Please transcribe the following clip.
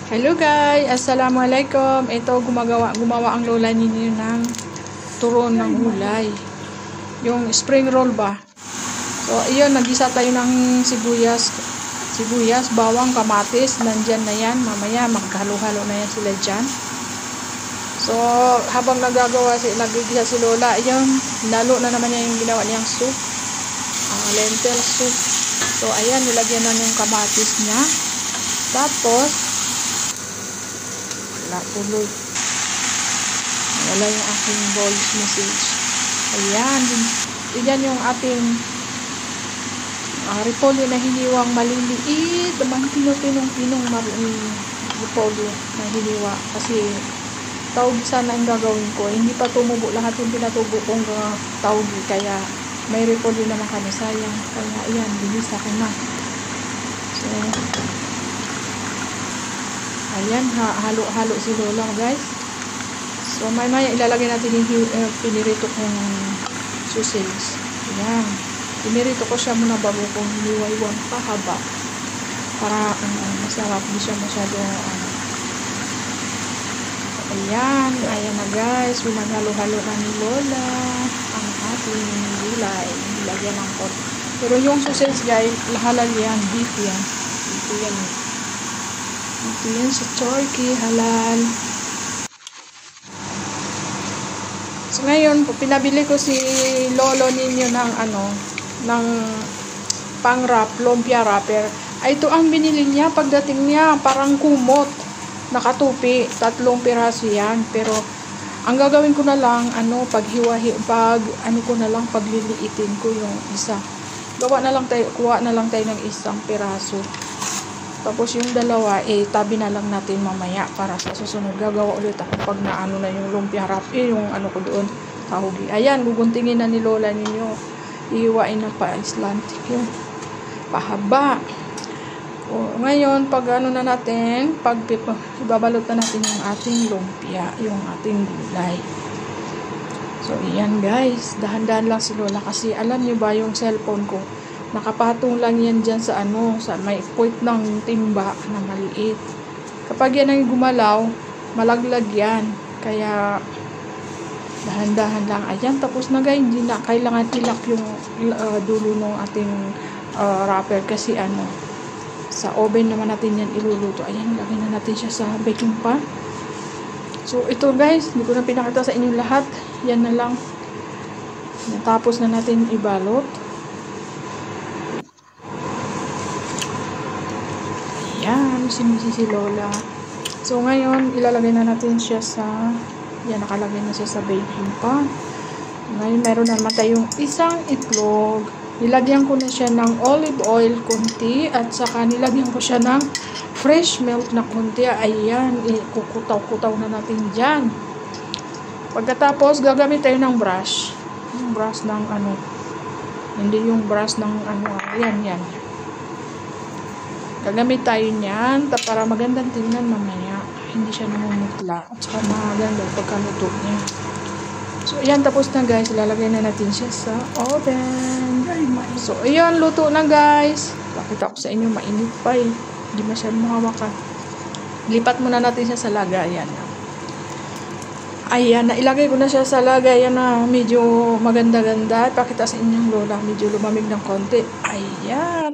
Hello guys, assalamualaikum. Ito gumawa ang lola ninyo ng turon ng gulay. Yung spring roll ba? So, iyon, nagisa tayo ng sibuyas, bawang, kamatis, nandyan na yan. Mamaya maghalo-halo na yan sila dyan. So, habang nagigisa si lola, iyon, lalo na naman yan yung ginawa niyang soup. Lentil soup. So, ayan, nilagyan na yung kamatis niya. Tapos, wala tuloy. Wala yung aking voice message. Ayan. Yan yung ating repolyo na hiniwang maliliit. Damang pinong repolyo na hiniwa. Kasi tawgi sana ang gagawin ko. Hindi pa tumubo lahat yung pinatubo kong tawgi. Kaya may repolyo naman kami. Sayang. Kaya ayan, bilis ako na. So, ayan, halo-halo si lola guys. So, may ilalagay natin yung pinirito kong sausage. Ayan. Pinirito ko siya muna bago kong hiniwaywang pahaba. Para masarap. Hindi siya masyado ayan. Ayan na guys. Pinaghalo-halo na ni lola ang ating gulay. Nilagyan ng pot. Pero yung sausage guys, halal yan. Beef yan. Ito yan. Ito yan sa Turkey, halal. So ngayon, pinabili ko si lolo ninyo ng ng pang-wrap, lumpia wrapper. Ay, ito ang binili niya. Pagdating niya, parang kumot. Nakatupi. 3 piraso yan. Pero, ang gagawin ko na lang, pagliliitin ko yung isa. Kuha na lang tayo ng isang piraso. Tapos yung dalawa, tabi na lang natin mamaya para sa susunod. Gagawa ulit ako pag naano na yung lumpia wrap. Yung ko doon, tahugi. Ayan, guguntingin na ni lola ninyo. Ihiwain na pa Icelandic yun. Pahaba. O, ngayon, pag na natin, ibabalot na natin yung ating lumpia, yung ating gulay. So, iyan guys. Dahan-dahan lang si lola kasi alam nyo ba yung cellphone ko? Nakapatong lang yan dyan sa sa may point ng timba na maliit. Kapag yan ang gumalaw, malaglag yan. Kaya, dahan-dahan lang. Ayan, tapos na guys. Hindi na kailangan ilak yung dulo ng ating wrapper kasi sa oven naman natin yan iluluto. Ayan, lagay na natin siya sa baking pan. So, ito guys, hindi ko na pinakita sa inyo lahat. Yan na lang. Tapos na natin ibalot. Ayan, sinisi si lola. So, ngayon, ilalagay na natin siya nakalagay na siya sa baking pan. Ngayon, meron naman tayong isang itlog. Nilagyan ko na siya ng olive oil konti at saka nilagyan ko siya ng fresh milk na konti. Ayan, kukutaw-kutaw na natin dyan. Pagkatapos, gagamit tayo ng brush. Yung brush ng hindi yung brush ng yan. Gagamit tayo niyan para magandang tingnan mamaya. Hindi siya namumutla. At saka maganda pagkaluto niya. So, ayan. Tapos na guys. Ilalagay na natin siya sa oven. So, ayan. Luto na guys. Pakita ko sa inyo. Mainit pa eh. Hindi masyadong mahawakan. Lipat muna natin siya sa lagayan. Ayan. Nailagay ko na siya sa lagayan na medyo maganda-ganda. Pakita sa inyong lola. Medyo lumamig ng konti. Ayan.